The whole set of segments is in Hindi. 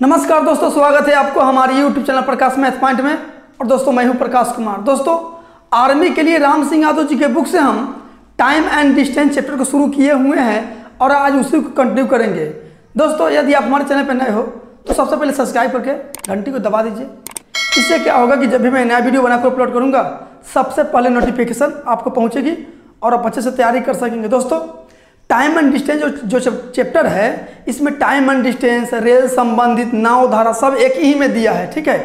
नमस्कार दोस्तों, स्वागत है आपको हमारे YouTube चैनल प्रकाश मैथ पॉइंट में। और दोस्तों मैं हूं प्रकाश कुमार। दोस्तों आर्मी के लिए राम सिंह यादव जी के बुक से हम टाइम एंड डिस्टेंस चैप्टर को शुरू किए हुए हैं और आज उसी को कंटिन्यू करेंगे। दोस्तों यदि आप हमारे चैनल पर नए हो तो सबसे पहले सब्सक्राइब करके घंटी को दबा दीजिए। इससे क्या होगा कि जब भी मैं नया वीडियो बनाकर अपलोड करूँगा सबसे पहले नोटिफिकेशन आपको पहुँचेगी और आप अच्छे से तैयारी कर सकेंगे। दोस्तों टाइम एंड डिस्टेंस जो चैप्टर है इसमें टाइम एंड डिस्टेंस, रेल संबंधित, नाव, धारा सब एक ही में दिया है। ठीक है,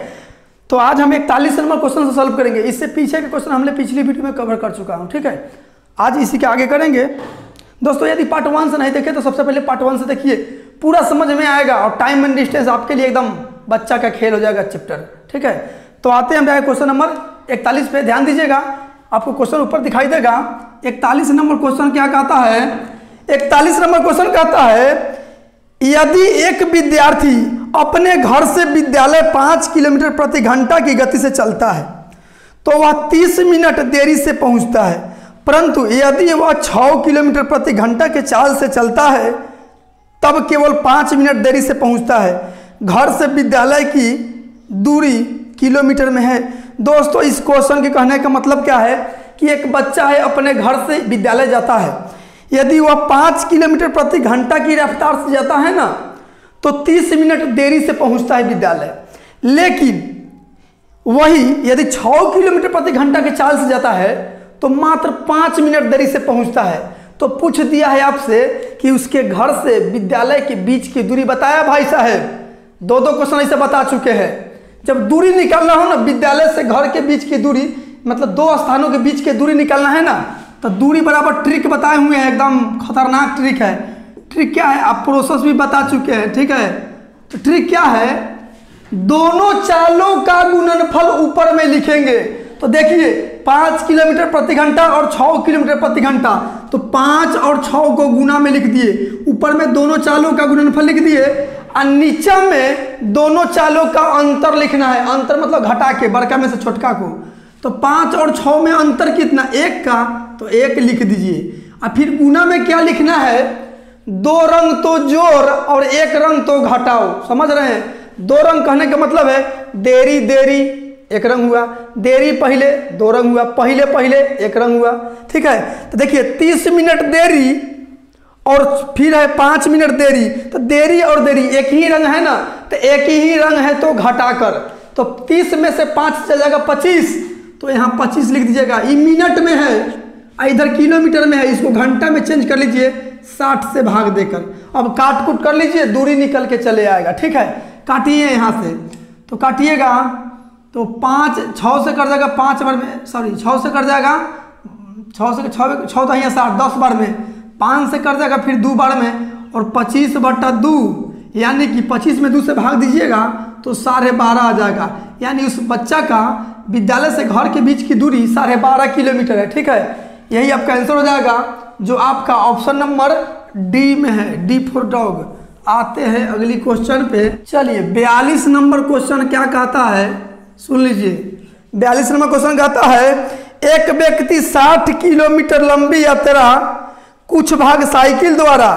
तो आज हम 41 नंबर क्वेश्चन से सॉल्व करेंगे। इससे पीछे के क्वेश्चन हमने पिछली वीडियो में कवर कर चुका हूं। ठीक है, आज इसी के आगे करेंगे। दोस्तों यदि पार्ट 1 से नहीं देखे तो सबसे पहले पार्ट 1 से देखिए, पूरा समझ में आएगा और टाइम एंड डिस्टेंस आपके लिए एकदम बच्चा का खेल हो जाएगा चैप्टर। ठीक है, तो आते हैं हम क्वेश्चन नंबर 41 पे। ध्यान दीजिएगा, आपको क्वेश्चन ऊपर दिखाई देगा। 41 नंबर क्वेश्चन क्या कहता है? 41 नंबर क्वेश्चन कहता है, यदि एक विद्यार्थी अपने घर से विद्यालय 5 किलोमीटर प्रति घंटा की गति से चलता है तो वह 30 मिनट देरी से पहुंचता है, परंतु यदि वह 6 किलोमीटर प्रति घंटा के चाल से चलता है तब केवल 5 मिनट देरी से पहुंचता है। घर से विद्यालय की दूरी किलोमीटर में है। दोस्तों इस क्वेश्चन के कहने का मतलब क्या है कि एक बच्चा है, अपने घर से विद्यालय जाता है। यदि वह 5 किलोमीटर प्रति घंटा की रफ्तार से जाता है ना तो 30 मिनट देरी से पहुंचता है विद्यालय। लेकिन वही यदि 6 किलोमीटर प्रति घंटा के चाल से जाता है तो मात्र 5 मिनट देरी से पहुंचता है। तो पूछ दिया है आपसे कि उसके घर से विद्यालय के बीच की दूरी बताया भाई साहब। दो क्वेश्चन ऐसे बता चुके हैं। जब दूरी निकालना हो ना, विद्यालय से घर के बीच की दूरी, मतलब 2 स्थानों के बीच की दूरी निकालना है ना, तो दूरी बराबर ट्रिक बताए हुए हैं। एकदम खतरनाक ट्रिक है। ट्रिक क्या है आप प्रोसेस भी बता चुके हैं। ठीक है, तो ट्रिक क्या है, दोनों चालों का गुणनफल ऊपर में लिखेंगे। तो देखिए 5 किलोमीटर प्रति घंटा और 6 किलोमीटर प्रति घंटा, तो 5 और 6 को गुना में लिख दिए, ऊपर में दोनों चालों का गुणनफल लिख दिए और नीचे में दोनों चालों का अंतर लिखना है। अंतर मतलब घटा के, बड़का में से छोटका को। तो 5 और 6 में अंतर कितना, 1 का, तो 1 लिख दीजिए। और फिर गुना में क्या लिखना है, 2 रंग तो जोड़ और 1 रंग तो घटाओ। समझ रहे हैं? 2 रंग कहने का मतलब है देरी देरी 1 रंग हुआ, देरी पहले 2 रंग हुआ, पहले पहले 1 रंग हुआ। ठीक है, तो देखिए 30 मिनट देरी और फिर है 5 मिनट देरी, तो देरी और देरी एक ही रंग है ना, तो एक ही रंग है तो घटाकर, तो 30 में से 5 चल जाएगा 25, तो यहाँ 25 लिख दीजिएगा। ये मिनट में है, इधर किलोमीटर में है, इसको घंटा में चेंज कर लीजिए 60 से भाग देकर। अब काट कुट कर लीजिए, दूरी निकल के चले आएगा। ठीक है, काटिए यहाँ से, तो काटिएगा तो 6 से कर जाएगा 5 बार में, सॉरी 6 से कर जाएगा 6 तो यहाँ 60, 10 बार में, 5 से कर जाएगा फिर 2 बार में, और 25/2 यानी कि 25 में 2 से भाग दीजिएगा तो 12.5 आ जाएगा। यानी उस बच्चा का विद्यालय से घर के बीच की दूरी 12.5 किलोमीटर है। ठीक है, यही आपका आंसर हो जाएगा, जो आपका ऑप्शन नंबर डी में है, डी फॉर डॉग। आते हैं अगली क्वेश्चन पे। चलिए 42 नंबर क्वेश्चन क्या कहता है, सुन लीजिए। 42 नंबर क्वेश्चन कहता है, एक व्यक्ति 60 किलोमीटर लंबी यात्रा कुछ भाग साइकिल द्वारा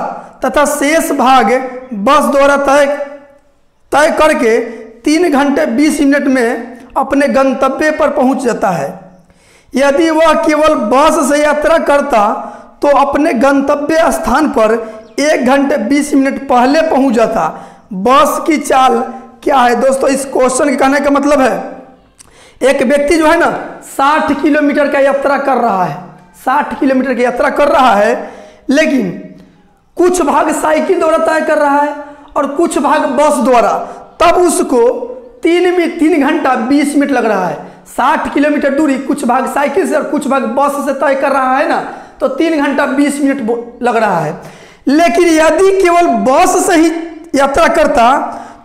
तथा शेष भाग बस द्वारा तय करके 3 घंटे 20 मिनट में अपने गंतव्य पर पहुंच जाता है। यदि वह केवल बस से यात्रा करता तो अपने गंतव्य स्थान पर 1 घंटे 20 मिनट पहले पहुंच जाता। बस की चाल क्या है? दोस्तों इस क्वेश्चन के कहने का मतलब है, एक व्यक्ति जो है ना 60 किलोमीटर का यात्रा कर रहा है, 60 किलोमीटर की यात्रा कर रहा है, लेकिन कुछ भाग साइकिल द्वारा तय कर रहा है और कुछ भाग बस द्वारा, तब उसको 3 घंटा 20 मिनट लग रहा है। 60 किलोमीटर दूरी कुछ भाग साइकिल से और कुछ भाग बस से तय कर रहा है ना, तो 3 घंटा 20 मिनट लग रहा है। लेकिन यदि केवल बस से ही यात्रा करता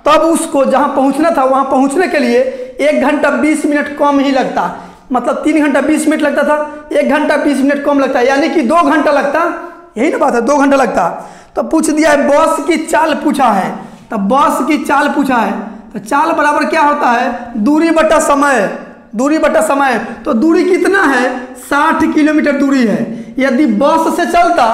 तब उसको जहां पहुंचना था वहां पहुंचने के लिए 1 घंटा 20 मिनट कम ही लगता। मतलब 3 घंटा 20 मिनट लगता था, 1 घंटा 20 मिनट कम लगता है, यानी कि 2 घंटा लगता। यही ना बात है, 2 घंटा लगता। तो पूछ दिया है बस की चाल पूछा है, तो बस की चाल पूछा है, तो चाल बराबर क्या होता है, दूरी बटा समय। दूरी बटा समय, तो दूरी कितना है, 60 किलोमीटर दूरी है। यदि बस से चलता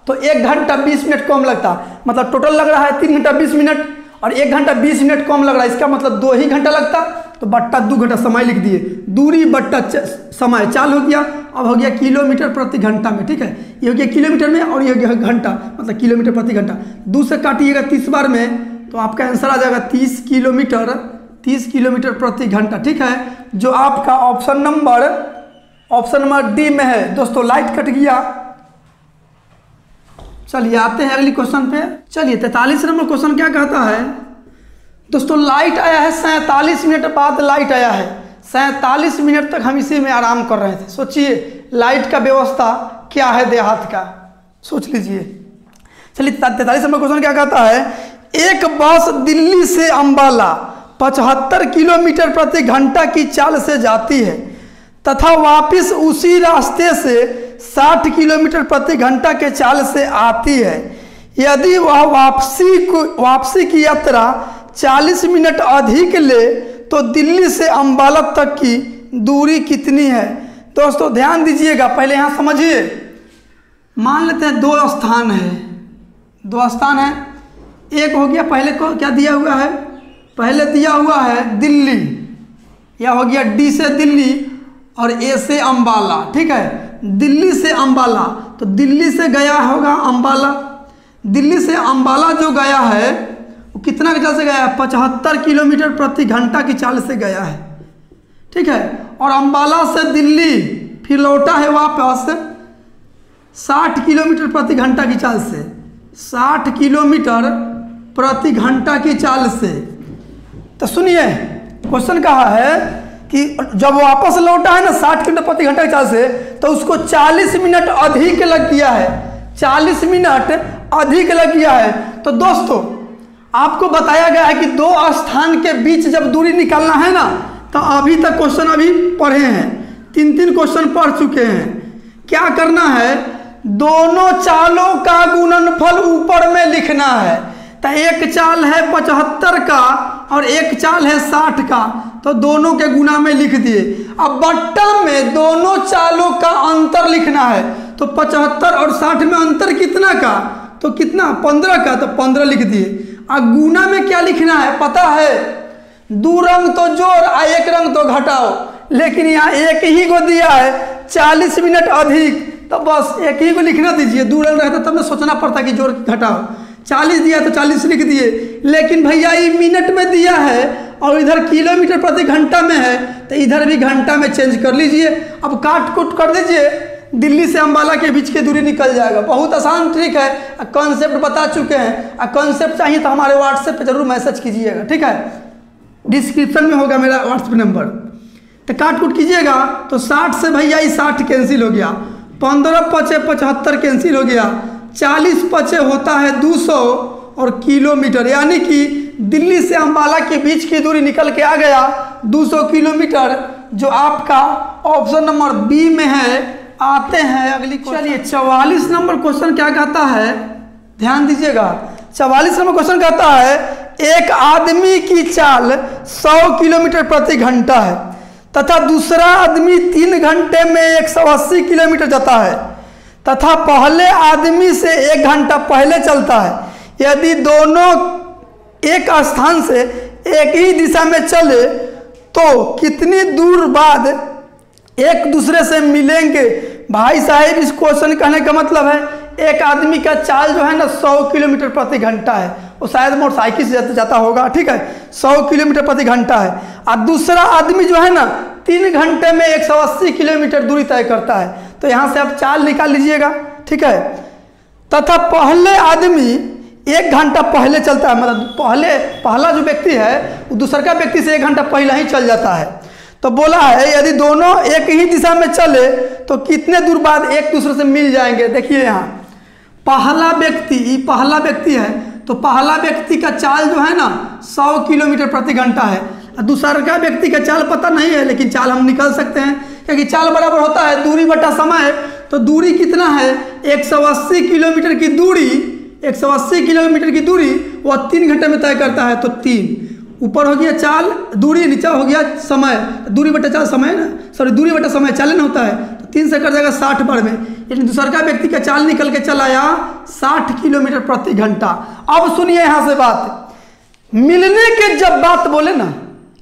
तो 1 घंटा 20 मिनट कम लगता, मतलब टोटल लग रहा है 3 घंटा 20 मिनट, और 1 घंटा 20 मिनट कम लग रहा है, इसका मतलब 2 ही घंटा लगता, तो बट्टा 2 घंटा समय लिख दिए। दूरी बट्टा समय, चाल हो गया। अब हो गया किलोमीटर प्रति घंटा में, ठीक है, ये हो गया किलोमीटर में और ये हो गया घंटा, मतलब किलोमीटर प्रति घंटा। 2 से काटिएगा 30 बार में तो आपका आंसर आ जाएगा 30 किलोमीटर प्रति घंटा, ठीक है, जो आपका ऑप्शन नंबर डी में है। दोस्तों लाइट कट गया। चलिए आते हैं अगली क्वेश्चन पे। चलिए 43 नंबर क्वेश्चन क्या कहता है दोस्तों, लाइट आया है 47 मिनट बाद लाइट आया है, 47 मिनट तक हम इसी में आराम कर रहे थे। सोचिए लाइट का व्यवस्था क्या है देहात का, सोच लीजिए। चलिए 43 नंबर क्वेश्चन क्या कहता है, एक बस दिल्ली से अंबाला 75 किलोमीटर प्रति घंटा की चाल से जाती है तथा वापस उसी रास्ते से 60 किलोमीटर प्रति घंटा के चाल से आती है। यदि वह वापसी की यात्रा 40 मिनट अधिक ले तो दिल्ली से अंबाला तक की दूरी कितनी है। दोस्तों ध्यान दीजिएगा, पहले यहाँ समझिए। मान लेते हैं 2 स्थान है, एक हो गया, पहले को क्या दिया हुआ है, पहले दिया हुआ है दिल्ली, या हो गया डी से दिल्ली और ए से अंबाला, ठीक है, दिल्ली से अंबाला, तो दिल्ली से गया होगा अंबाला, दिल्ली से अंबाला जो गया है वो कितना की चाल से गया है, 75 किलोमीटर प्रति घंटा की चाल से गया है, ठीक है, और अंबाला से दिल्ली फिर लौटा है वापस 60 किलोमीटर प्रति घंटा की चाल से, 60 किलोमीटर प्रति घंटा की चाल से। तो सुनिए क्वेश्चन कहा है कि जब वापस लौटा है ना 60 किलोमीटर प्रति घंटा की चाल से, तो उसको 40 मिनट अधिक लग गया है, 40 मिनट अधिक लग गया है। तो दोस्तों आपको बताया गया है कि 2 स्थान के बीच जब दूरी निकालना है ना, तो अभी तक क्वेश्चन अभी पढ़े हैं, 3 क्वेश्चन पढ़ चुके हैं। क्या करना है, दोनों चालों का गुणनफल ऊपर में लिखना है। तो एक चाल है 75 का और एक चाल है 60 का, तो दोनों के गुना में लिख दिए। अब बट्टा में दोनों चालों का अंतर लिखना है, तो 75 और 60 में अंतर कितना का, तो कितना 15 का, तो 15 लिख दिए। अब गुना में क्या लिखना है पता है, 2 रंग तो जोड़ और 1 रंग तो घटाओ, लेकिन यहाँ एक ही को दिया है 40 मिनट अधिक, तो बस एक ही को लिखना दीजिए। 2 रंग रहता तब ना सोचना पड़ता कि जोड़ घटाओ। 40 दिया तो 40 लिख दिए, लेकिन भैया ये मिनट में दिया है और इधर किलोमीटर प्रति घंटा में है, तो इधर भी घंटा में चेंज कर लीजिए। अब काट कुट कर दीजिए, दिल्ली से अंबाला के बीच की दूरी निकल जाएगा। बहुत आसान ट्रिक है, कॉन्सेप्ट बता चुके हैं। कॉन्सेप्ट चाहिए तो हमारे व्हाट्सएप पे जरूर मैसेज कीजिएगा, ठीक है, डिस्क्रिप्शन में होगा मेरा व्हाट्सएप नंबर। तो काट कुट कीजिएगा, तो 60 से भैया ये 60 कैंसिल हो गया, 15 पचे 75 कैंसिल हो गया, 40 पचे होता है 200 और किलोमीटर, यानी कि दिल्ली से अंबाला के बीच की दूरी निकल के आ गया 200 किलोमीटर, जो आपका ऑप्शन नंबर बी में है। आते हैं अगली। चलिए 44 नंबर क्वेश्चन क्या कहता है, ध्यान दीजिएगा। 44 नंबर क्वेश्चन कहता है, एक आदमी की चाल 100 किलोमीटर प्रति घंटा है तथा दूसरा आदमी 3 घंटे में 180 किलोमीटर जाता है तथा पहले आदमी से 1 घंटा पहले चलता है। यदि दोनों एक स्थान से एक ही दिशा में चले तो कितनी दूर बाद एक दूसरे से मिलेंगे। भाई साहब इस क्वेश्चन कहने का मतलब है, एक आदमी का चाल जो है ना 100 किलोमीटर प्रति घंटा है, वो शायद मोटरसाइकिल से जाता होगा, ठीक है, 100 किलोमीटर प्रति घंटा है, और दूसरा आदमी जो है ना 3 घंटे में 180 किलोमीटर दूरी तय करता है। तो यहाँ से आप चाल निकाल लीजिएगा, ठीक है, तथा पहले आदमी 1 घंटा पहले चलता है, मतलब पहला जो व्यक्ति है वो दूसरा व्यक्ति से 1 घंटा पहले ही चल जाता है। तो बोला है यदि दोनों एक ही दिशा में चले तो कितने दूर बाद एक दूसरे से मिल जाएंगे। देखिए यहाँ पहला व्यक्ति है, तो पहला व्यक्ति का चाल जो है ना 100 किलोमीटर प्रति घंटा है, दूसरा व्यक्ति का चाल पता नहीं है, लेकिन चाल हम निकाल सकते हैं, क्योंकि चाल बराबर होता है दूरी बटा समय। तो दूरी कितना है, 180 किलोमीटर की दूरी, 180 किलोमीटर की दूरी वह 3 घंटे में तय करता है। तो 3 ऊपर हो गया चाल, दूरी नीचे हो गया समय, दूरी बटा चाल समय ना, सॉरी दूरी बटा समय चालन होता है, तो 3 से कर जाएगा 60 बार में, यानी दूसरा व्यक्ति का चाल निकल के चला आया 60 किलोमीटर प्रति घंटा। अब सुनिए यहाँ से बात, मिलने के जब बात बोले ना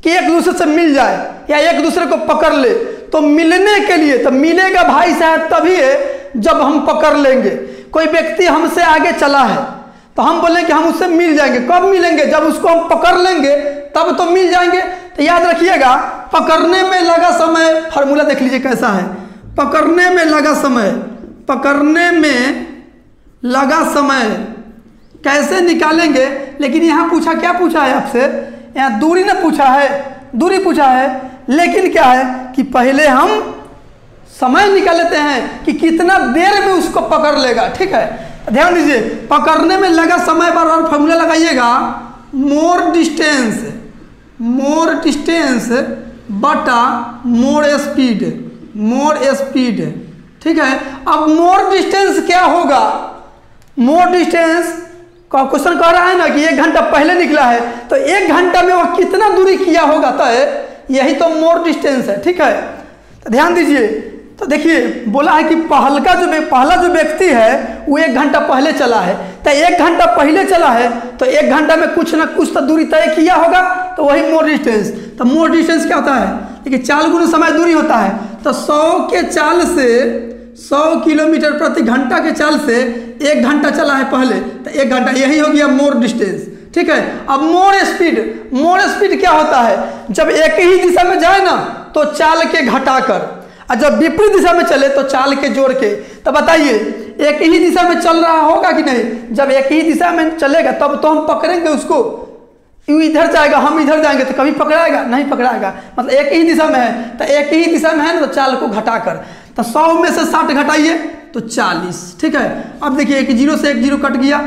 कि एक दूसरे से मिल जाए या एक दूसरे को पकड़ ले, तो मिलने के लिए तो मिलेगा भाई साहब तभी है जब हम पकड़ लेंगे। कोई व्यक्ति हमसे आगे चला है तो हम बोलेंगे कि हम उससे मिल जाएंगे। कब मिलेंगे? जब उसको हम पकड़ लेंगे तब तो मिल जाएंगे। तो याद रखिएगा, पकड़ने में लगा समय, फॉर्मूला देख लीजिए कैसा है। पकड़ने में लगा समय, पकड़ने में लगा समय कैसे निकालेंगे? लेकिन यहाँ पूछा, क्या पूछा है आपसे? यहाँ दूरी ना पूछा है, दूरी पूछा है, लेकिन क्या है कि पहले हम समय निकाल लेते हैं कि कितना देर में उसको पकड़ लेगा। ठीक है, ध्यान दीजिए, पकड़ने में लगा समय बार बार फॉर्मूला लगाइएगा, मोर डिस्टेंस, मोर डिस्टेंस बटा मोर स्पीड, मोर स्पीड। ठीक है, अब मोर डिस्टेंस क्या होगा? मोर डिस्टेंस का क्वेश्चन कह रहा है ना कि 1 घंटा पहले निकला है, तो 1 घंटा में वह कितना दूरी किया होगा, तो यही तो मोर डिस्टेंस है। ठीक है, तो ध्यान दीजिए, तो देखिए बोला है कि पहला जो व्यक्ति है वो 1 घंटा पहले चला है, तो 1 घंटा पहले चला है तो 1 घंटा में कुछ ना कुछ तो दूरी तय किया होगा, तो वही मोर डिस्टेंस। तो मोर डिस्टेंस क्या होता है? देखिए चाल गुना समय दूरी होता है, तो 100 के चाल से 100 किलोमीटर प्रति घंटा के चाल से 1 घंटा चला है पहले, तो 1 घंटा, यही हो गया मोर डिस्टेंस। ठीक है, अब मोर स्पीड, मोर स्पीड क्या होता है? जब एक ही दिशा में जाए ना तो चाल के घटाकर, और जब विपरीत दिशा में चले तो चाल के जोड़ के। तो बताइए एक ही दिशा में चल रहा होगा कि नहीं? जब एक ही दिशा में चलेगा तब तो हम पकड़ेंगे उसको, इधर जाएगा हम इधर जाएंगे तो कभी पकड़ाएगा नहीं, पकड़ाएगा। मतलब एक ही दिशा में है, तो एक ही दिशा में है ना, तो चाल को घटाकर, तो 100 में से 60 घटाइए तो 40। ठीक है, अब देखिए एक 0 से 1 0 कट गया,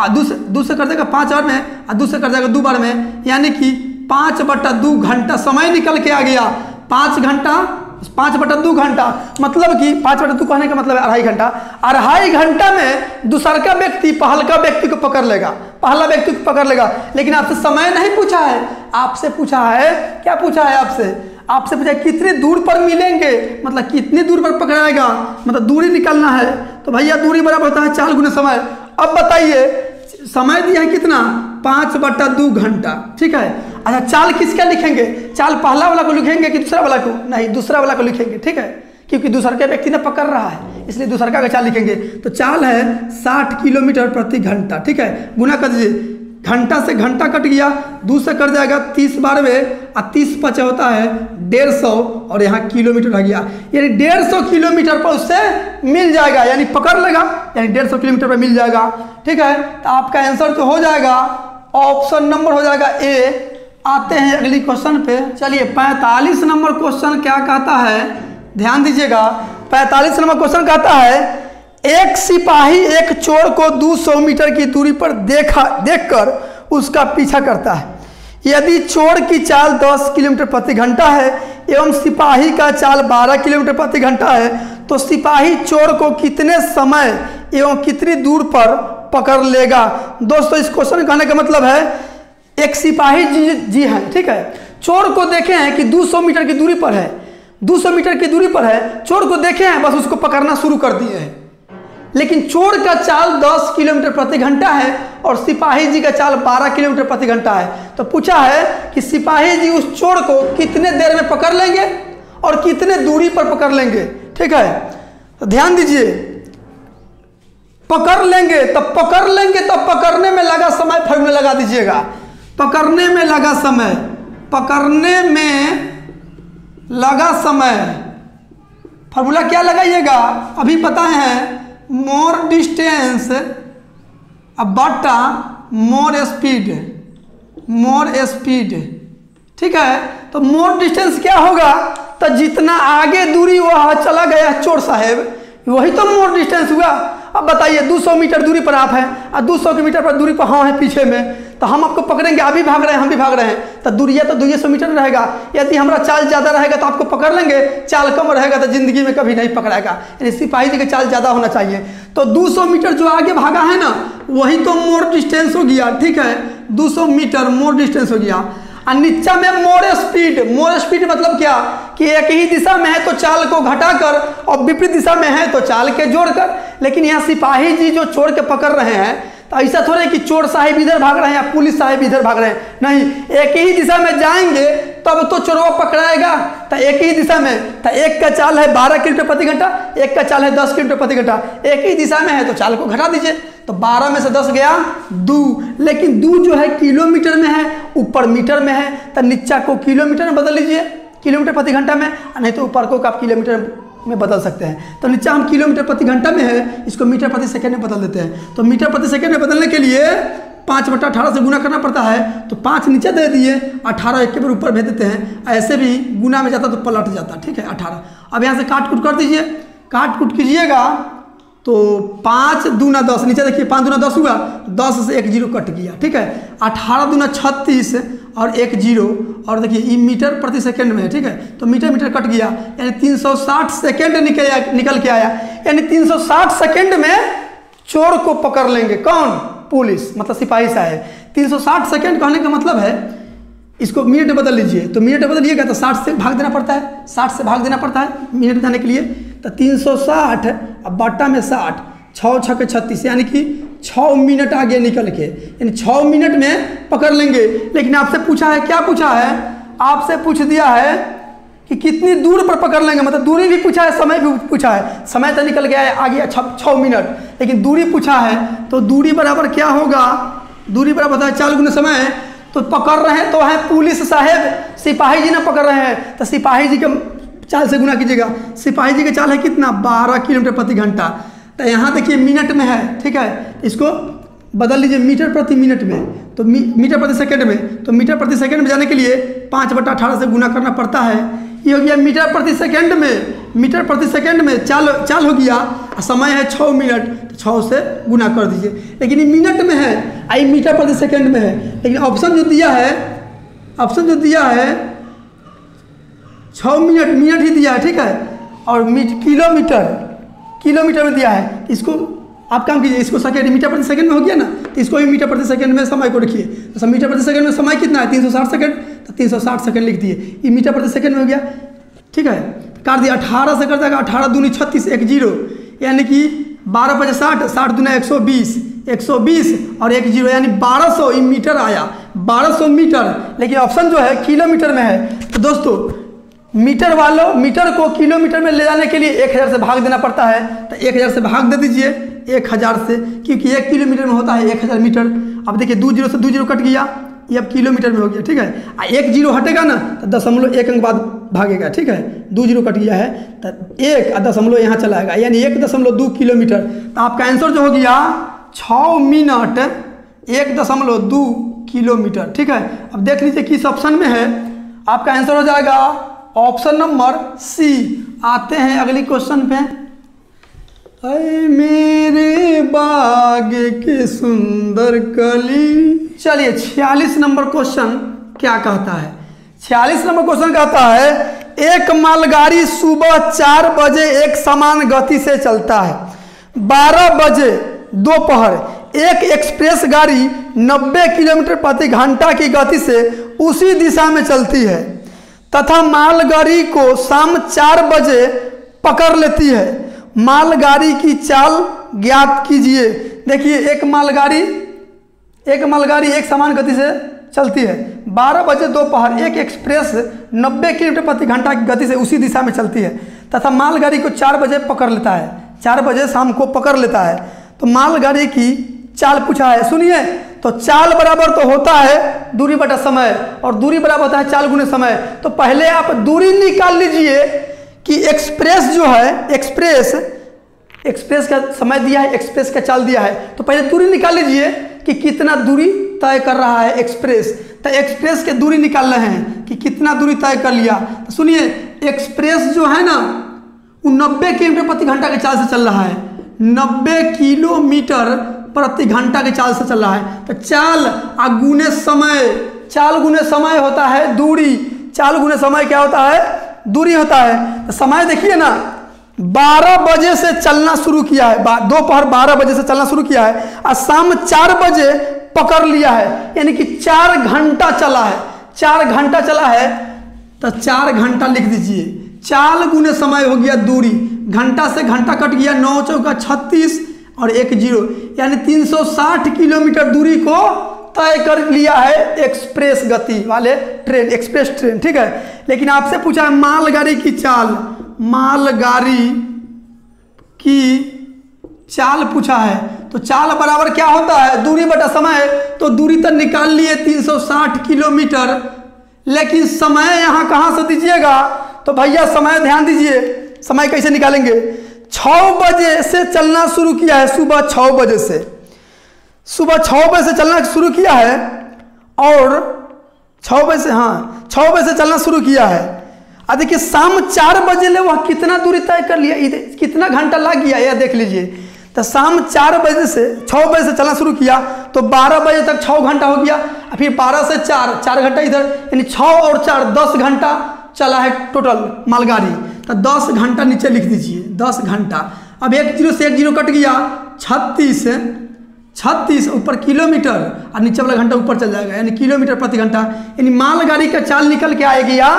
दूसरे कर देगा 5 बार में, और दूसरे कर देगा 2 बार में, यानी कि 5/2 घंटा समय निकल के आ गया। 5 घंटा, 5/2 घंटा, मतलब कि 5/2 कहने का मतलब है 2.5 घंटा। 2.5 घंटा में दूसरा व्यक्ति पहला व्यक्ति को पकड़ लेगा, पहला व्यक्ति को पकड़ लेगा। लेकिन आपसे समय नहीं पूछा है, आपसे पूछा है, क्या पूछा है आपसे? आपसे पूछा कितनी दूर पर मिलेंगे, मतलब कितनी दूर पर पकड़ाएगा, मतलब दूरी निकालना है। तो भैया दूरी बराबर होता है 4 गुना समय। अब बताइए समय दिया है कितना? 5/2 घंटा। ठीक है, अच्छा चाल किसका लिखेंगे? चाल पहला वाला को लिखेंगे कि दूसरा वाला को? नहीं, दूसरा वाला को लिखेंगे। ठीक है, क्योंकि दूसरा के व्यक्ति ने पकड़ रहा है, इसलिए दूसरा का चाल लिखेंगे। तो चाल है 60 किलोमीटर प्रति घंटा। ठीक है, गुना कर दीजिए, घंटा से घंटा कट गया, 2 से कट जाएगा 30 बार में, और 30 5 होता है 150, और यहाँ किलोमीटर रह गया, यानी 150 किलोमीटर पर उससे मिल जाएगा, यानी पकड़ लेगा, यानी 150 किलोमीटर पर मिल जाएगा। ठीक है, तो आपका आंसर तो हो जाएगा, ऑप्शन नंबर हो जाएगा ए। आते हैं अगली क्वेश्चन पे। चलिए 45 नंबर क्वेश्चन क्या कहता है, ध्यान दीजिएगा। 45 नंबर क्वेश्चन कहता है, एक सिपाही एक चोर को 200 मीटर की दूरी पर देखकर उसका पीछा करता है। यदि चोर की चाल 10 किलोमीटर प्रति घंटा है एवं सिपाही का चाल 12 किलोमीटर प्रति घंटा है, तो सिपाही चोर को कितने समय एवं कितनी दूर पर पकड़ लेगा? दोस्तों इस क्वेश्चन कहने का मतलब है, एक सिपाही जी है, ठीक है, चोर को देखे हैं कि 200 मीटर की दूरी पर है, 200 मीटर की दूरी पर है, चोर को देखे हैं, बस उसको पकड़ना शुरू कर दिए हैं। लेकिन चोर का चाल 10 किलोमीटर प्रति घंटा है और सिपाही जी का चाल 12 किलोमीटर प्रति घंटा है। तो पूछा है कि सिपाही जी उस चोर को कितने देर में पकड़ लेंगे और कितने दूरी पर पकड़ लेंगे। ठीक है, तो ध्यान दीजिए, पकड़ लेंगे तो पकड़ने में लगा समय फॉर्मूला लगा दीजिएगा। पकड़ने में लगा समय, पकड़ने में लगा समय फॉर्मूला क्या लगाइएगा? अभी पता है, मोर डिस्टेंस बटा मोर स्पीड, मोर स्पीड। ठीक है, तो मोर डिस्टेंस क्या होगा? तो जितना आगे दूरी वह चला गया चोर साहेब, वही तो मोर डिस्टेंस हुआ। अब बताइए 200 मीटर दूरी पर आप हैं और 200 मीटर पर दूरी पर हम हैं पीछे में, तो हम आपको पकड़ेंगे, आप भी भाग रहे हैं हम भी भाग रहे हैं, तो दूरिया तो 200 मीटर रहेगा। यदि हमारा चाल ज़्यादा रहेगा तो आपको पकड़ लेंगे, चाल कम रहेगा तो जिंदगी में कभी नहीं पकड़ाएगा। यानी सिपाही जी का चाल ज़्यादा होना चाहिए। तो 200 मीटर जो आगे भागा है ना, वही तो मोर डिस्टेंस हो गया। ठीक है, 200 मीटर मोर डिस्टेंस हो गया। और नीचा में मोर स्पीड, मोर स्पीड मतलब क्या कि एक ही दिशा में है तो चाल को घटाकर और विपरीत दिशा में है तो चाल के जोड़कर। लेकिन यहाँ सिपाही जी जो चोर के पकड़ रहे हैं तो ऐसा थोड़ा है कि चोर साहिब इधर भाग रहे हैं या पुलिस साहिब इधर भाग रहे हैं, नहीं, एक ही दिशा में जाएंगे तब तो चोरवा पकड़ाएगा। तो एक ही दिशा में, तो एक का चाल है 12 किलोमीटर प्रति घंटा, एक का चाल है 10 किलोमीटर प्रति घंटा, एक ही दिशा में है तो चाल को घटा दीजिए। तो 12 में से 10 गया 2, लेकिन 2 जो है किलोमीटर में है, ऊपर मीटर में है, तो नीचा को किलोमीटर में बदल लीजिए, किलोमीटर प्रति घंटा में, नहीं तो ऊपर को आप किलोमीटर में बदल सकते हैं। तो नीचे हम किलोमीटर प्रति घंटा में है, इसको मीटर प्रति सेकंड में बदल देते हैं। तो मीटर प्रति सेकंड में बदलने के लिए 5/18 से गुना करना पड़ता है, तो 5 नीचे दे दिए, 18 एक के बार ऊपर भेज देते हैं, ऐसे भी गुना में जाता तो पलट जाता, ठीक है 18। अब यहाँ से काट कूट कर दीजिए, काट कूट कीजिएगा तो 5 दूना 10, नीचे देखिए 5 दूना 10 हुआ, 10 से 1 0 कट गया, ठीक है। 18 दूना 36 और 1 0, और देखिए ये मीटर प्रति सेकंड में है, ठीक है, तो मीटर मीटर कट गया, यानी 360 सेकंड निकल के आया, यानी 360 सेकंड में चोर को पकड़ लेंगे। कौन? पुलिस, मतलब सिपाही साहब। 360 सेकंड कहने का मतलब है, इसको मिनट में बदल लीजिए, तो मिनट में बदलिएगा तो 60 से भाग देना पड़ता है, 60 से भाग देना पड़ता है मिनट जाने के लिए। तो 360 अब बट्टा में 60, 6 6 के 36, यानी कि 6 मिनट आगे निकल के, यानी 6 मिनट में पकड़ लेंगे। लेकिन आपसे पूछा है, क्या पूछा है? आपसे पूछ दिया है कि कितनी दूर पर पकड़ लेंगे, मतलब दूरी भी पूछा है, समय भी पूछा है। समय तो निकल गया है आगे 6 मिनट, लेकिन दूरी पूछा है, तो दूरी बराबर क्या होगा? दूरी बराबर होता है 4 गुना समय। तो पकड़ रहे हैं तो है पुलिस साहब, सिपाही जी ने पकड़ रहे हैं, तो सिपाही जी के चाल से गुना कीजिएगा। सिपाही जी के चाल है कितना? 12 किलोमीटर प्रति घंटा। तो यहाँ देखिए मिनट में है, ठीक है, इसको बदल लीजिए मीटर प्रति मिनट में, तो मीटर प्रति सेकंड में। तो मीटर प्रति सेकंड में जाने के लिए 5/18 से गुना करना पड़ता है। ये हो गया मीटर प्रति सेकंड में, मीटर प्रति सेकंड में चाल हो गया, समय है 6 मिनट, तो 6 से गुना कर दीजिए। लेकिन ये मिनट में है, आई मीटर प्रति सेकंड में है, लेकिन ऑप्शन जो दिया है 6 मिनट ही दिया है, ठीक है, और किलोमीटर में दिया है। इसको आप काम कीजिए, इसको सेकंड मीटर प्रति सेकंड में हो गया ना, तो इसको भी मीटर प्रति सेकंड में समय को रखिए। तो मीटर प्रति सेकंड में समय कितना है? 360 सेकंड, तो 360 सेकंड लिख दिए, ये मीटर प्रति सेकंड में हो गया, ठीक है। काट दिया, 18 से कर जाएगा, 18 दूनी 36, 1 0, यानी कि 12 × 60, 60 दूना 120, 120 और 1 0, यानी 1200 मीटर आया, 1200 मीटर। लेकिन ऑप्शन जो है किलोमीटर में है। तो दोस्तों मीटर वालों, मीटर को किलोमीटर में ले जाने के लिए 1000 से भाग देना पड़ता है, तो 1000 से भाग दे दीजिए, 1000 से, क्योंकि 1 किलोमीटर में होता है 1000 मीटर। अब देखिए 2 0 से 2 0 कट गया, ये अब किलोमीटर में हो गया, ठीक है। 1 0 हटेगा ना तो 0.1 अंक बाद भागेगा, ठीक है, 2 0 कट गया है तो 1 और 0 यहाँ चला आएगा, यानी 1.2 किलोमीटर। तो आपका आंसर जो हो गया 6 मिनट 1.2 किलोमीटर, ठीक है। अब देख लीजिए किस ऑप्शन में है, आपका आंसर हो जाएगा ऑप्शन नंबर सी। आते हैं अगली क्वेश्चन पे। ऐ मेरे बाग के सुंदर कली। चलिए 46 नंबर क्वेश्चन क्या कहता है? 46 नंबर क्वेश्चन कहता है, एक मालगाड़ी सुबह 4 बजे एक समान गति से चलता है, 12 बजे दोपहर एक एक्सप्रेस गाड़ी 90 किलोमीटर प्रति घंटा की गति से उसी दिशा में चलती है तथा मालगाड़ी को शाम 4 बजे पकड़ लेती है। मालगाड़ी की चाल ज्ञात कीजिए। देखिए एक मालगाड़ी एक समान गति से चलती है, 12 बजे दोपहर एक एक्सप्रेस 90 किलोमीटर प्रति घंटा की गति से उसी दिशा में चलती है तथा मालगाड़ी को 4 बजे पकड़ लेता है, 4 बजे शाम को पकड़ लेता है। तो मालगाड़ी की चाल पूछा है, सुनिए। तो चाल बराबर तो होता है दूरी बटा समय, और दूरी बराबर होता है चाल गुने समय। तो पहले आप दूरी निकाल लीजिए कि एक्सप्रेस जो है, एक्सप्रेस का समय दिया है, एक्सप्रेस का चाल दिया है, तो पहले दूरी निकाल लीजिए कि कितना दूरी तय कर रहा है एक्सप्रेस। तो एक्सप्रेस के दूरी निकाल रहे हैं कि कितना दूरी तय कर लिया। तो सुनिए एक्सप्रेस जो है ना वो 90 किलोमीटर प्रति घंटा के चाल से चल रहा है, 90 किलोमीटर प्रति घंटा के चाल से चल रहा है। तो चाल गुने समय, चाल गुने समय होता है दूरी, चाल गुने समय क्या होता है? दूरी होता है। तो समय देखिए ना 12 बजे से चलना शुरू किया है, दोपहर 12 बजे से चलना शुरू किया है और शाम 4 बजे पकड़ लिया है, यानी कि 4 घंटा चला है, 4 घंटा चला है। तो 4 घंटा लिख दीजिए, चाल गुने समय हो गया दूरी, घंटा से घंटा कट गया, 9 × 4 = 36 और 1 0, यानी 360 किलोमीटर दूरी को तय कर लिया है एक्सप्रेस गति वाले ट्रेन, एक्सप्रेस ट्रेन। ठीक है, लेकिन आपसे पूछा है मालगाड़ी की चाल, मालगाड़ी की चाल पूछा है, तो चाल बराबर क्या होता है, दूरी बटा समय। तो दूरी तो निकाल लिए 360 किलोमीटर, लेकिन समय यहाँ कहाँ से दीजिएगा, तो भैया समय ध्यान दीजिए, समय कैसे निकालेंगे। 6 बजे से चलना शुरू किया है, सुबह 6 बजे से, सुबह 6 बजे से चलना शुरू किया है, और 6 बजे से, हाँ 6 बजे से चलना शुरू किया है। अब देखिए शाम 4 बजे ले वह कितना दूरी तय कर लिया, कितना घंटा लग गया यह देख लीजिए। तो शाम 4 बजे से 6 बजे से चलना शुरू किया तो 12 बजे तक 6 घंटा हो गया, फिर 12 से 4 घंटा इधर, यानी 6 और 4 10 घंटा चला है टोटल मालगाड़ी। तो 10 घंटा नीचे लिख दीजिए, 10 घंटा। अब 1 0 से 1 0 कट गया, 36 ऊपर किलोमीटर और नीचे वाला घंटा ऊपर चल जाएगा, यानी किलोमीटर प्रति घंटा, यानी मालगाड़ी का चाल निकल के आएगी या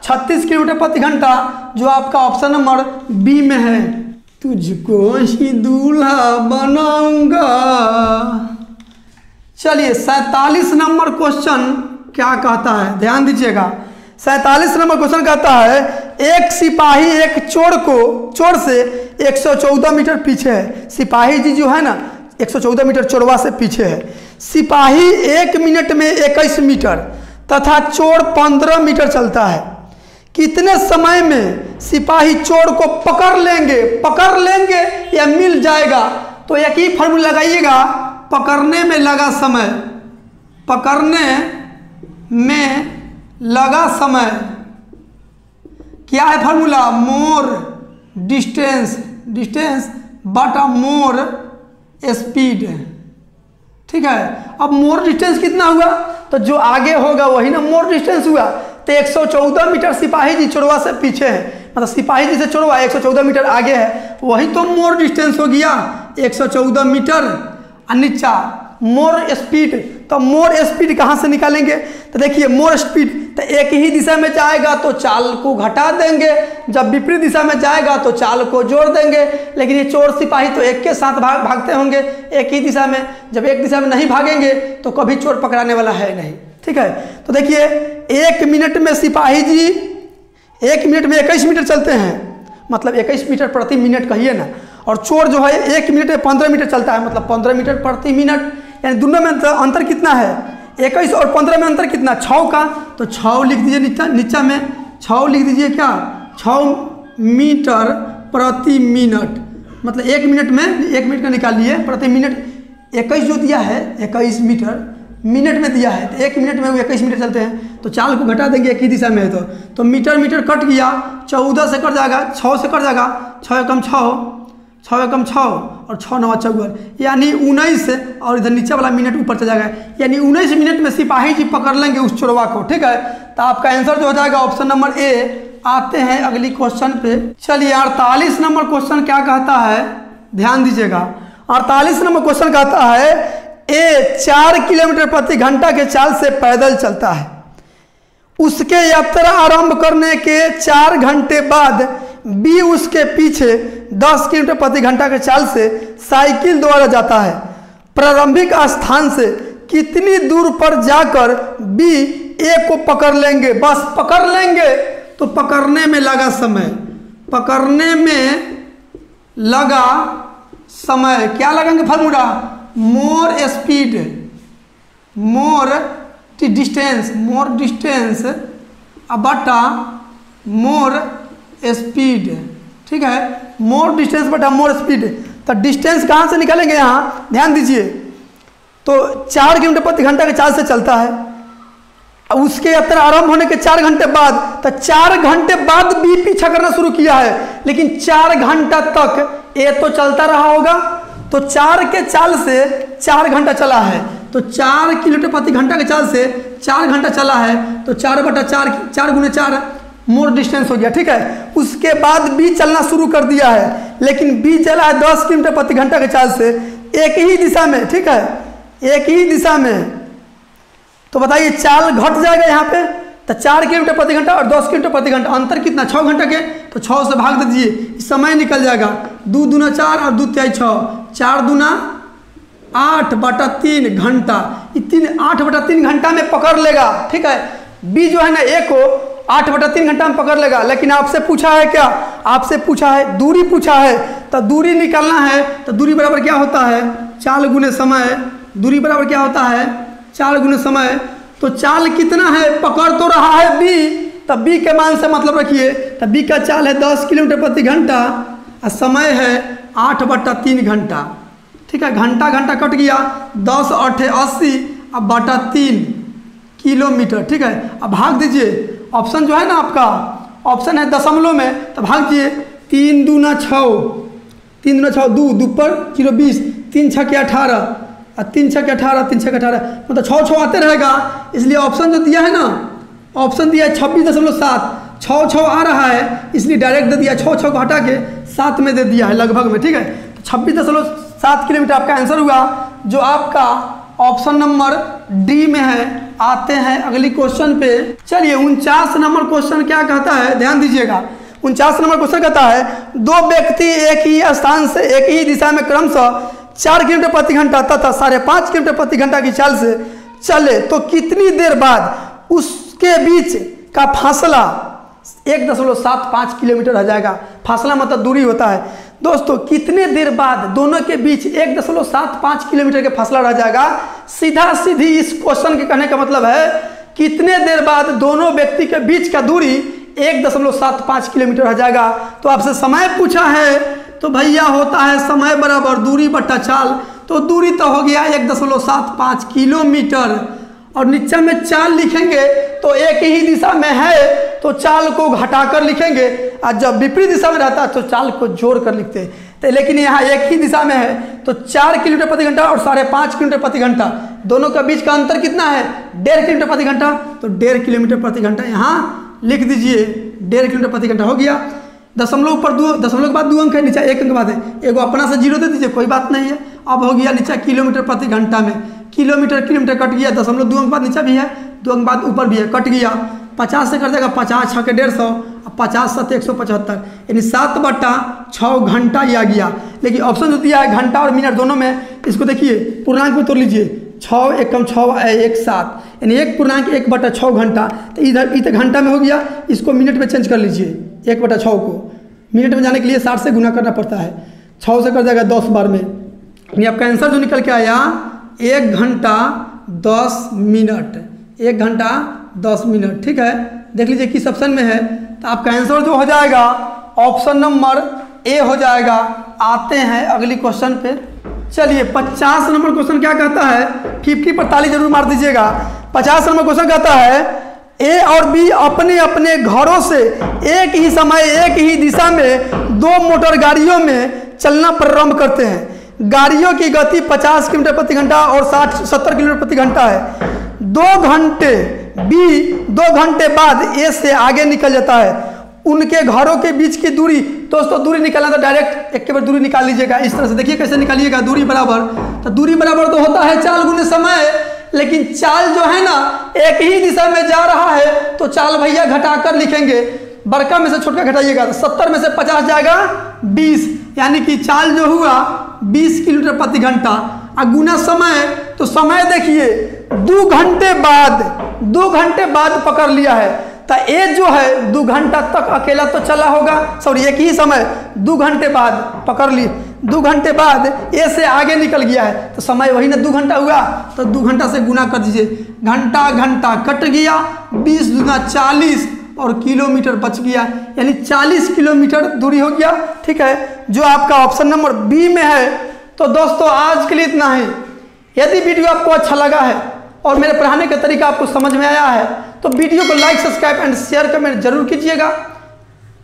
36 किलोमीटर प्रति घंटा, जो आपका ऑप्शन नंबर बी में है। तुझको ही दूल्हा बनाऊंगा। चलिए 47 नंबर क्वेश्चन क्या कहता है, ध्यान दीजिएगा। 47 नंबर क्वेश्चन कहता है, एक सिपाही एक चोर से 114 मीटर पीछे है। सिपाही जी जो है ना 114 मीटर चोरवा से पीछे है। सिपाही 1 मिनट में 21 मीटर तथा चोर 15 मीटर चलता है। कितने समय में सिपाही चोर को पकड़ लेंगे या मिल जाएगा। तो एक ही फॉर्मूला लगाइएगा, पकड़ने में लगा समय, पकड़ने में लगा समय क्या है फॉर्मूला, मोर डिस्टेंस बटा मोर स्पीड। ठीक है, अब मोर डिस्टेंस कितना हुआ, तो जो आगे होगा वही ना मोर डिस्टेंस हुआ। तो 114 मीटर सिपाही जी चोरवा से पीछे है, मतलब सिपाही जी से चोरवा 114 मीटर आगे है, वही तो मोर डिस्टेंस हो गया 114 मीटर। और नीचा मोर स्पीड, तो मोर स्पीड कहाँ से निकालेंगे, तो देखिए मोर स्पीड तो एक ही दिशा में जाएगा तो चाल को घटा देंगे, जब विपरीत दिशा में जाएगा तो चाल को जोड़ देंगे। लेकिन ये चोर सिपाही तो एक के साथ भागते होंगे एक ही दिशा में, जब एक दिशा में नहीं भागेंगे तो कभी चोर पकड़ाने वाला है नहीं। ठीक है, तो देखिए 1 मिनट में सिपाही जी 1 मिनट में 21 मीटर चलते हैं, मतलब 21 मीटर प्रति मिनट कहिए ना, और चोर जो है 1 मिनट में 15 मीटर चलता है, मतलब 15 मीटर प्रति मिनट, यानी दोनों में अंतर कितना है, 21 और 15 में अंतर कितना, 6 का। तो 6 लिख दीजिए नीचा में 6 लिख दीजिए, क्या 6 मीटर प्रति मिनट, मतलब 1 मिनट में 1 मिनट का निकाल लिए प्रति मिनट, 21 जो दिया है 21 मीटर मिनट में दिया है, तो 1 मिनट में वो 21 मीटर चलते हैं, तो चाल को घटा देंगे एक ही दिशा में है तो मीटर कट गया, 14 से कट जाएगा, 6 से कट जाएगा, 6 एकम 6 और 6 9 14, यानी 19, और इधर नीचे वाला मिनट ऊपर चला जाएगा, यानी 19 मिनट में सिपाही जी पकड़ लेंगे उस चोरवा को। ठीक है, तो आपका आंसर जो हो जाएगा ऑप्शन नंबर ए। आते हैं अगली क्वेश्चन पे। चलिए 48 नंबर क्वेश्चन क्या कहता है, ध्यान दीजिएगा। 48 नंबर क्वेश्चन कहता है, ए 4 किलोमीटर प्रति घंटा के चाल से पैदल चलता है, उसके यात्रा आरंभ करने के 4 घंटे बाद बी उसके पीछे 10 किलोमीटर प्रति घंटा के चाल से साइकिल द्वारा जाता है। प्रारंभिक स्थान से कितनी दूर पर जाकर बी ए को पकड़ लेंगे, बस पकड़ लेंगे। तो पकड़ने में लगा समय क्या लगाएंगे फॉर्मूला, मोर डिस्टेंस बटा मोर स्पीड। ठीक है, मोर डिस्टेंस बटा मोर स्पीड। तो डिस्टेंस कहाँ से निकालेंगे, यहाँ ध्यान दीजिए। तो 4 किलोमीटर प्रति घंटा के चाल से चलता है, उसके यात्रा आरंभ होने के 4 घंटे बाद, तो 4 घंटे बाद बी पीछा करना शुरू किया है, लेकिन 4 घंटा तक ए तो चलता रहा होगा, तो 4 के चाल से 4 घंटा चला है, तो 4 किलोमीटर प्रति घंटा के चाल से 4 घंटा चला है, तो 4 बटा 4 गुने 4 मोर डिस्टेंस हो गया। ठीक है, उसके बाद बी चलना शुरू कर दिया है, लेकिन बी चला है 10 किलोमीटर प्रति घंटा के चाल से एक ही दिशा में। ठीक है, एक ही दिशा में, तो बताइए चाल घट जाएगा यहाँ पे, तो 4 किलोमीटर प्रति घंटा और 10 किलोमीटर प्रति घंटा, अंतर कितना 6 घंटा के, तो 6 से भाग दीजिए, समय निकल जाएगा, 2 दूना 4 और 2 तिहाई 6, 4 दूना 8/3 घंटा, 8/3 घंटा में पकड़ लेगा। ठीक है, बी जो है ना ए को 8/3 घंटा में पकड़ लेगा। लेकिन आपसे पूछा है क्या, आपसे पूछा है दूरी पूछा है, तो दूरी निकालना है तो दूरी बराबर क्या होता है, चाल गुने समय। दूरी बराबर क्या होता है, चाल गुने समय। तो चाल कितना है, पकड़ तो रहा है बी, तब बी के मान से मतलब रखिए, तब बी का चाल है 10 किलोमीटर प्रति घंटा और समय है 8/3 घंटा। ठीक है, घंटा घंटा कट गया, 10 × 8 = 80 अब बटा 3 किलोमीटर। ठीक है, अब भाग दीजिए, ऑप्शन जो है ना आपका ऑप्शन है दशमलव में, तो भाग दीजिए 3 दूना 6, 3 दूना 6, 2 2 पर 0 20, 3 6 के 18 और 3 6 के 18, 3 6 के 18, मतलब 6 6 आते रहेगा। इसलिए ऑप्शन जो दिया है ना, ऑप्शन दिया है 26.7, 6 6 आ रहा है इसलिए डायरेक्ट दे दिया, 6 6 को हटा के 7 में दे दिया है लगभग में। ठीक है, तो 26.7 किलोमीटर आपका आंसर हुआ, जो आपका ऑप्शन नंबर डी में है। आते हैं अगली क्वेश्चन पे। चलिए 49 नंबर क्वेश्चन क्या कहता है, ध्यान दीजिएगा। 49 नंबर क्वेश्चन कहता है, दो व्यक्ति एक ही स्थान से एक ही दिशा में क्रमशः 4 किलोमीटर प्रति घंटा तथा 5.5 किलोमीटर प्रति घंटा की चाल से चले तो कितनी देर बाद उसके बीच का फासला 1.75 किलोमीटर हो जाएगा। फासला मतलब दूरी होता है। दोस्तों कितने देर बाद दोनों के बीच 1.75 किलोमीटर के फासला रह जाएगा। सीधा सीधी इस क्वेश्चन के कहने का मतलब है कितने देर बाद दोनों व्यक्ति के बीच का दूरी 1.75 किलोमीटर हो जाएगा। तो आपसे समय पूछा है तो भैया होता है समय बराबर दूरी बट्टा चाल। तो दूरी तो हो गया 1.75 किलोमीटर और नीचे में चाल लिखेंगे तो एक ही दिशा में है तो चाल को घटाकर लिखेंगे, और जब विपरीत दिशा में रहता है तो चाल को जोड़ कर लिखते हैं। तो लेकिन यहाँ एक ही दिशा में है तो 4 किलोमीटर प्रति घंटा और 5.5 किलोमीटर प्रति घंटा, दोनों का बीच का अंतर कितना है, 1.5 किलोमीटर प्रति घंटा। तो 1.5 किलोमीटर प्रति घंटा यहाँ लिख दीजिए, 1.5 किलोमीटर प्रति घंटा हो गया। दशमलव पर दशमलव के बाद 2 अंक है, नीचे 1 अंक बाद है, एगो अपना से 0 दे दीजिए, कोई बात नहीं है। अब हो गया नीचे किलोमीटर प्रति घंटा में, किलोमीटर कट गया, दशमलव 2 अंक बाद नीचे भी है, 2 अंक बाद ऊपर भी है, कट गया। 50 से कर देगा 50 6 के 150, 50 7 175, यानी 7/6 घंटा ही आ गया। लेकिन ऑप्शन जो दिया है घंटा और मिनट दोनों में, इसको देखिए पूर्णांक में तोड़ लीजिए, 6 1 कम 6 1 7, यानी 1.6 घंटा। तो इधर घंटा में हो गया, इसको मिनट में चेंज कर लीजिए, 1/6 को मिनट में जाने के लिए 60 से गुना करना पड़ता है, 6 से कर जाएगा 10 बार में, यानी आपका आंसर जो निकल के आया 1 घंटा 10 मिनट, 1 घंटा 10 मिनट। ठीक है, देख लीजिए किस ऑप्शन में है, तो आपका आंसर जो हो जाएगा ऑप्शन नंबर ए हो जाएगा। आते हैं अगली क्वेश्चन पे। चलिए 50 नंबर क्वेश्चन क्या कहता है, 50 पर ताली जरूर मार दीजिएगा। 50 नंबर क्वेश्चन कहता है ए और बी अपने अपने घरों से एक ही समय एक ही दिशा में 2 मोटर गाड़ियों में चलना प्रारंभ करते हैं। गाड़ियों की गति 50 किलोमीटर प्रति घंटा और 70 किलोमीटर प्रति घंटा है। 2 घंटे बी 2 घंटे बाद ए से आगे निकल जाता है। उनके घरों के बीच की दूरी, दोस्तों दूरी निकालना तो डायरेक्ट एक के बार दूरी निकाल लीजिएगा। इस तरह से देखिए कैसे निकालिएगा दूरी बराबर, तो दूरी बराबर तो होता है चाल गुने समय, लेकिन चाल जो है ना एक ही दिशा में जा रहा है तो चाल भैया घटाकर लिखेंगे, बड़का में से छोटका घटाइएगा, तो 70 में से 50 जाएगा 20, यानी कि चाल जो हुआ 20 किलोमीटर प्रति घंटा। और गुना समय, तो समय देखिए 2 घंटे बाद पकड़ लिया है, तो ए जो है 2 घंटा तक अकेला तो चला होगा, सॉरी एक ही समय 2 घंटे बाद पकड़ ली, 2 घंटे बाद ए से आगे निकल गया है तो समय वही ना 2 घंटा हुआ, तो 2 घंटा से गुना कर दीजिए, घंटा घंटा कट गया, 20 दूना 40 और किलोमीटर बच गया, यानी 40 किलोमीटर दूरी हो गया। ठीक है, जो आपका ऑप्शन नंबर बी में है। तो दोस्तों आज के लिए इतना ही। यदि वीडियो आपको अच्छा लगा है और मेरे पढ़ाने का तरीका आपको समझ में आया है तो वीडियो को like subscribe and share comment जरूर कीजिएगा।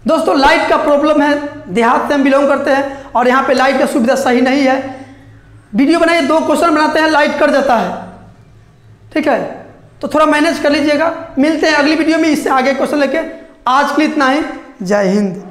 दोस्तों लाइट का प्रॉब्लम है, देहात से हम बिलोंग करते हैं और यहाँ पे लाइट का सुविधा सही नहीं है। वीडियो बनाइए 2 क्वेश्चन बनाते हैं, लाइट कट जाता है। ठीक है, तो थोड़ा मैनेज कर लीजिएगा। मिलते हैं अगली वीडियो में इससे आगे क्वेश्चन लेके। आज के लिए इतना ही, जय हिंद।